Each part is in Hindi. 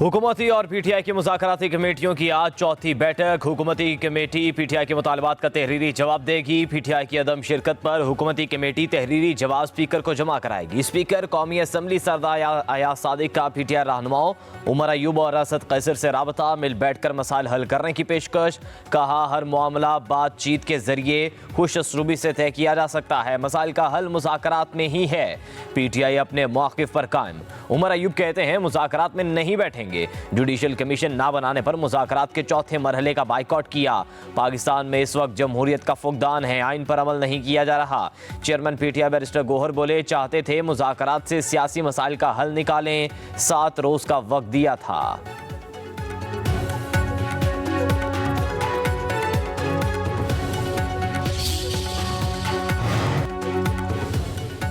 हुकूमती और पीटीआई की मुज़ाकराती कमेटियों की आज चौथी बैठक। हुकूमती कमेटी पीटीआई के मुतालबात का तहरीरी जवाब देगी। पीटीआई की अदम शिरकत पर हुकूमती कमेटी तहरीरी जवाब स्पीकर को जमा कराएगी। स्पीकर कौमी असम्बली सरदार अयाज सादिक का पीटीआई रहनुमाओं उमर अयूब और असद कैसर से राबता, मिल बैठकर मसाइल हल करने की पेशकश। कहा हर मामला बातचीत के जरिए खुश असलूबी से तय किया जा सकता है, मसाइल का हल मुज़ाकरात में ही है। पीटीआई अपने मौक़िफ़ पर कायम। उमर अयूब कहते हैं मुज़ाकरात में नहीं बैठेंगे। जुडिशल कमीशन ना बनाने पर मुज़ाकरात के चौथे मरहले का बाइकआउट किया। पाकिस्तान में इस वक्त जमहूरियत का फुकदान है, आइन पर अमल नहीं किया जा रहा। चेयरमैन पीटीआई बैरिस्टर गोहर बोले, चाहते थे मुज़ाकरात से सियासी मसाइल का हल निकालें, 7 रोज का वक्त दिया था।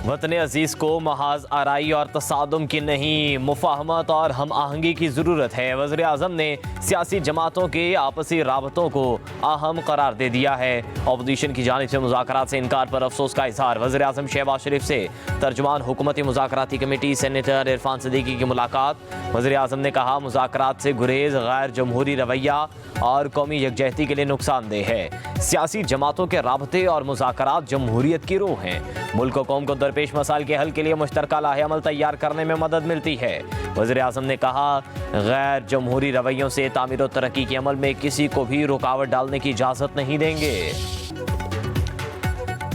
वतन अजीज़ को महाज आराई और तसादुम की नहीं, मुफाहमत और हम आहंगी की ज़रूरत है। वज़ीर आज़म ने सियासी जमातों के आपसी राबतों को अहम करार दे दिया है। अपोजिशन की जानिब से मुज़ाकरात से इनकार पर अफसोस का इजहार। वज़ीर आज़म शहबाज शरीफ से तर्जुमान हुकूमती मुज़ाकराती कमेटी सेनेटर इरफान सिद्दीकी की मुलाकात। वज़ीर आज़म ने कहा मुज़ाकरात से गुरेज गैर जमहूरी रवैया और कौमी यकजहती के लिए नुकसानदेह है। सियासी जमातों के राबते और मुज़ाकरात जमहूरियत की रूह हैं। मुल्क व कौम को दरपेश मसाइल के हल के लिए मुश्तरका लाहे-अमल तैयार करने में मदद मिलती है। वज़ीर आज़म ने कहा गैर जमहूरी रवैयों से तामीर और तरक्की के अमल में किसी को भी रुकावट डालने की इजाज़त नहीं देंगे।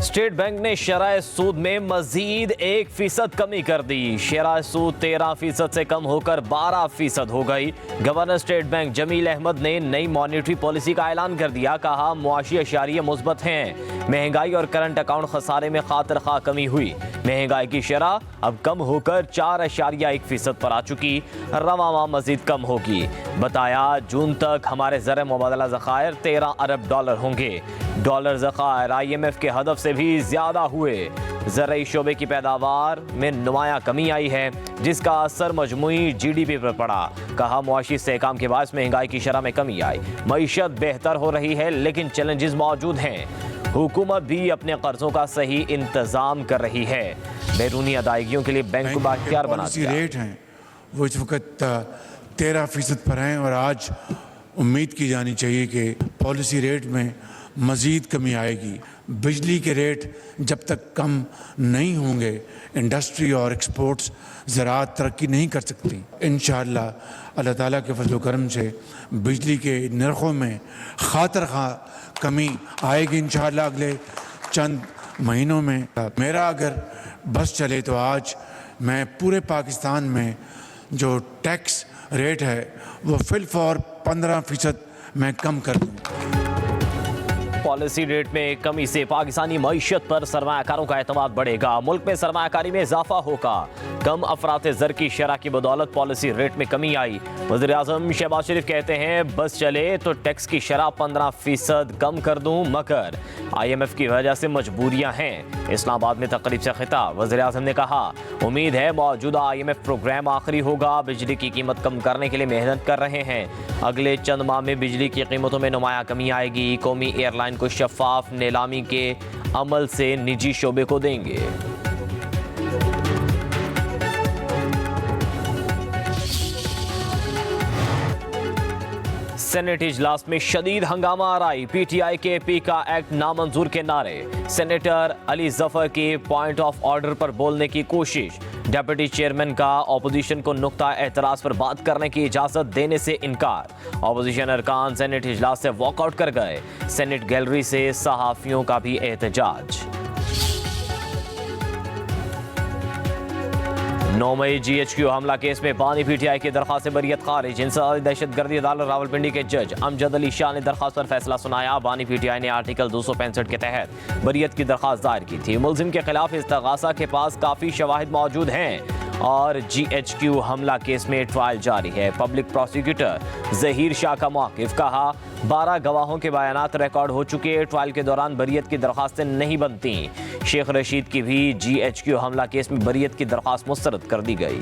स्टेट बैंक ने शरह सूद में मजीद 1% कमी कर दी। शरह सूद 13% से कम होकर 12% हो गई। Governor state bank Jamil Ahmed ने नई मॉनेटरी पॉलिसी का ऐलान कर दिया। कहा मुआशी अशारिये मुस्बत हैं। महंगाई और करंट अकाउंट खसारे में खातिर खा कमी हुई। महंगाई की शरह अब कम होकर 4.1% पर आ चुकी। रवामा मजीद कम होगी। बताया जून तक हमारे ज़र मुबादला ज़खायर 13 अरब डॉलर होंगे। डॉलर ज़खायर IMF के हदफ से भी ज़्यादा हुए। ज़रई शोबे की पैदावार में नुमाया कमी आई है, जिसका असर मजमूई GDP पर पड़ा। कहा मुआशी इस्तेहकाम के बाद महंगाई की शरह में कमी आई। मईशत बेहतर हो रही है, लेकिन चैलेंजेस मौजूद हैं। हुकूमत भी अपने कर्जों का सही इंतजाम कर रही है। बैरूनी अदायगियों के लिए बैंक को बाख्तियार बना दिया। रेट हैं वो इस वक्त 13% पर हैं और आज उम्मीद की जानी चाहिए कि पॉलिसी रेट में मज़ीद कमी आएगी। बिजली के रेट जब तक कम नहीं होंगे इंडस्ट्री और एक्सपोर्ट्स ज़राअत तरक्की नहीं कर सकती। इंशाअल्लाह अल्लाह ताला के फजल करम से बिजली के नरखों में खातिर खा कमी आएगी इंशाअल्लाह अगले चंद महीनों में। मेरा अगर बस चले तो आज मैं पूरे पाकिस्तान में जो टैक्स रेट है वो फिलफौर 15% मैं कम कर दूँ। पॉलिसी रेट में कमी से पाकिस्तानी मईशत पर सरमायाकारों का एतमाद बढ़ेगा। मुल्क में सरमायाकारी में इजाफा होगा। कम अफरात ज़र की शरह की बदौलत पॉलिसी रेट में कमी आई। वज़ीर आज़म शहबाज शरीफ कहते हैं बस चले तो टैक्स की शरह 15% कम कर दूं, मगर IMF की वजह से मजबूरियां हैं। इस्लामाबाद में तकरीब से खिताब। वज़ीर आज़म ने कहा उम्मीद है मौजूदा IMF प्रोग्राम आखिरी होगा। बिजली की कीमत कम करने के लिए मेहनत कर रहे हैं। अगले चंद माह में बिजली की कीमतों में नुमाया कमी आएगी। कौमी एयरलाइन को शफाफ नीलामी के अमल से निजी शोबे को देंगे। सेनेट इजलास में शदीद हंगामा आराई। PTI के पीका एक्ट नामंजूर के नारे। सेनेटर अली जफर की पॉइंट ऑफ ऑर्डर पर बोलने की कोशिश। डेप्यूटी चेयरमैन का अपोजिशन को नुक्ता एतराज पर बात करने की इजाजत देने से इनकार। अपोजिशन अरकान सेनेट इजलास से वॉकआउट कर गए। सेनेट गैलरी से सहाफियों का भी एहतजाज। 9 मई GHQ हमला केस में बानी PTI की दरख्वास्त से बरियत खारिज। इंसदादी दहशतगर्दी अदालत रावलपिंडी के जज अमजद अली शाह ने दरख्वास्त पर फैसला सुनाया। बानी PTI ने आर्टिकल 265 के तहत बरियत की दरख्वास्त दायर की थी। मुलजिम के खिलाफ इस्तगासा के पास काफ़ी शवाहिद मौजूद हैं और GHQ हमला केस में ट्रायल जारी है। पब्लिक प्रोसिक्यूटर जहीर शाह का मौक़िफ़। कहा 12 गवाहों के बयानात रिकॉर्ड हो चुके। ट्रायल के दौरान बरियत की दरख्वास्तें नहीं बनती। शेख रशीद की भी GHQ हमला केस में बरियत की दरख्वास्त मुस्तरद कर दी गई।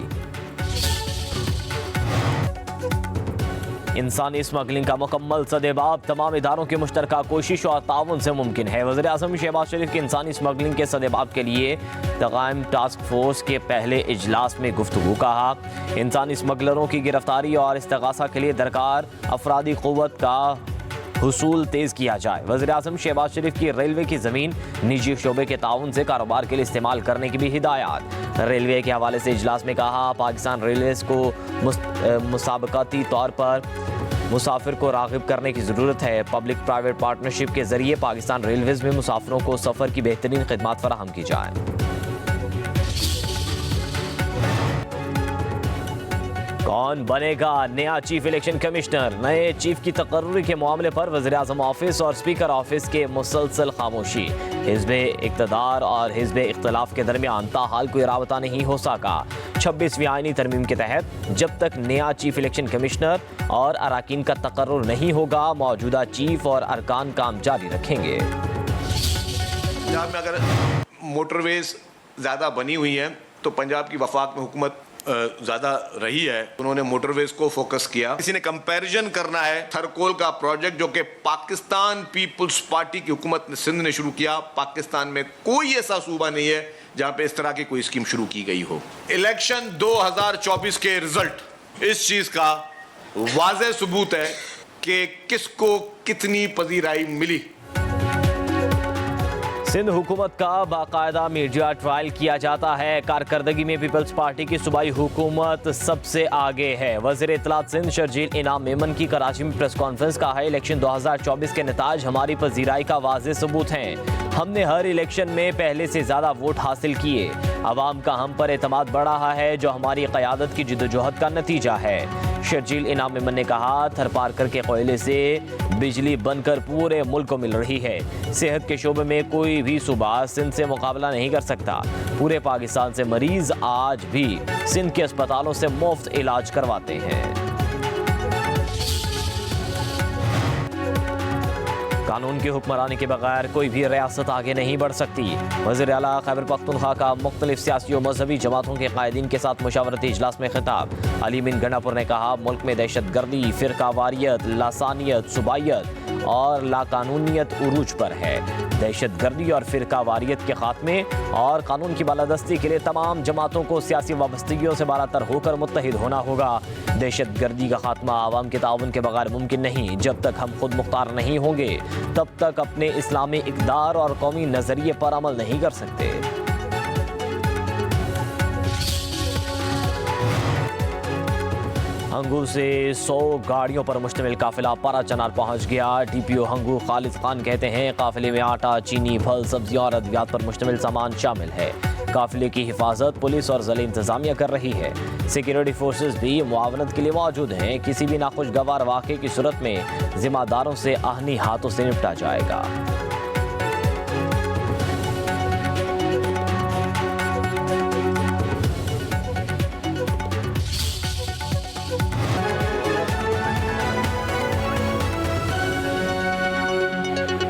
इंसानी स्मगलिंग का मुकम्मल सदेबाब तमाम इदारों की मुश्तरका कोशिश और ताउन से मुमकिन है। वज़ीर आज़म शहबाज शरीफ की इंसानी स्मगलिंग के सदेबाब के लिए तकायम टास्क फोर्स के पहले इजलास में गुफ्तगू कहा। इंसानी स्मगलरों की गिरफ्तारी और इस्तिगासा के लिए दरकार अफरादी क़ुव्वत का हुसूल तेज़ किया जाए। वज़ीर आज़म शहबाज शरीफ की रेलवे की ज़मीन निजी शोबे के ताउन से कारोबार के लिए इस्तेमाल करने की भी हिदायत। रेलवे के हवाले से इजलास में कहा, पाकिस्तान रेलवेज़ को मुसाबकती तौर पर मुसाफिर को राग़िब करने की ज़रूरत है। पब्लिक प्राइवेट पार्टनरशिप के ज़रिए पाकिस्तान रेलवेज़ में मुसाफिरों को सफ़र की बेहतरीन खिदमत फराहम की जाए। कौन बनेगा नया चीफ इलेक्शन कमिश्नर? नए चीफ की तकर्री के मामले पर वज़ीर आज़म ऑफिस और स्पीकर ऑफिस के मुसलसल खामोशी। हिज़्ब इक़्तिदार और हिज़्ब इख्तिलाफ के दरमियान ताहाल कोई राबता नहीं हो सका। 26वीं आईनी तरमीम के तहत जब तक नया चीफ इलेक्शन कमिश्नर और अराकीन का तकर्रुर नहीं होगा, मौजूदा चीफ और अरकान काम जारी रखेंगे। पंजाब में अगर मोटरवेज ज़्यादा बनी हुई हैं तो पंजाब की वफाक में हुकूमत ज़्यादा रही है, उन्होंने मोटरवेज को फोकस किया। किसी ने कंपैरिजन करना है थरकोल का प्रोजेक्ट जो कि पाकिस्तान पीपल्स पार्टी की हुकूमत ने सिंध ने शुरू किया। पाकिस्तान में कोई ऐसा सूबा नहीं है जहां पे इस तरह की कोई स्कीम शुरू की गई हो। इलेक्शन 2024 के रिजल्ट इस चीज़ का वाज़ेह सबूत है कि किसको कितनी पजीराई मिली। सिंध हुकूमत का बाकायदा मीडिया ट्रायल किया जाता है। कारकर्दगी में पीपल्स पार्टी की सूबाई हुकूमत सबसे आगे है। वज़ीर इत्तलात सिंध शर्जील इनाम मेमन की कराची में प्रेस कॉन्फ्रेंस का है, इलेक्शन 2024 के नताज हमारी पजीराई का वाज़ेह सबूत हैं। हमने हर इलेक्शन में पहले से ज़्यादा वोट हासिल किए। अवाम का हम पर एतमाद बढ़ रहा है जो हमारी क़यादत की जिद्दोजहद का नतीजा है। शर्जील इनाम मेमन ने कहा, थरपारकर के कोयले से बिजली बनकर पूरे मुल्क को मिल रही है। सेहत के शोबे में कोई भी सूबा सिंध से मुकाबला नहीं कर सकता। पूरे पाकिस्तान से मरीज आज भी सिंध के अस्पतालों से मुफ्त इलाज करवाते हैं। कानून की हुक्मरानी के बगैर कोई भी रियासत आगे नहीं बढ़ सकती। वज़ीर आला खैबर पख्तूनख्वा का मुख्तलिफ सियासी और मजहबी जमातों के कायदीन के साथ मुशावरती इजलास में खिताब। अली बिन गंडापुर ने कहा, मुल्क में दहशत गर्दी, फ़िरकावारियत, लासानियत, सुबाइयत और लाकानूनियत उरूज पर है। दहशत गर्दी और फ़िरकावारियत के खात्मे और कानून की बालादस्ती के लिए तमाम जमातों को सियासी वाबस्तगियों से बालातर होकर मुत्तहिद होना होगा। दहशत गर्दी का खात्मा आवाम के ताउन के बगैर मुमकिन नहीं। जब तक हम खुद मुख्तार नहीं होंगे तब तक अपने इस्लामी इक़दार और कौमी नजरिए पर अमल नहीं कर सकते। हंगू से 100 गाड़ियों पर मुश्तमिल काफिला पारा चनार पहुंच गया। डीपीओ हंगू खालिद खान कहते हैं, काफिले में आटा, चीनी, फल, सब्जियां और अद्वियात पर मुश्तमिल सामान शामिल है। काफिले की हिफाजत पुलिस और ज़िला इंतजामिया कर रही है। सिक्योरिटी फोर्सेस भी मुआवनत के लिए मौजूद हैं। किसी भी नाखुशगवार वाक़े की सूरत में जिम्मेदारों से आहनी हाथों से निपटा जाएगा।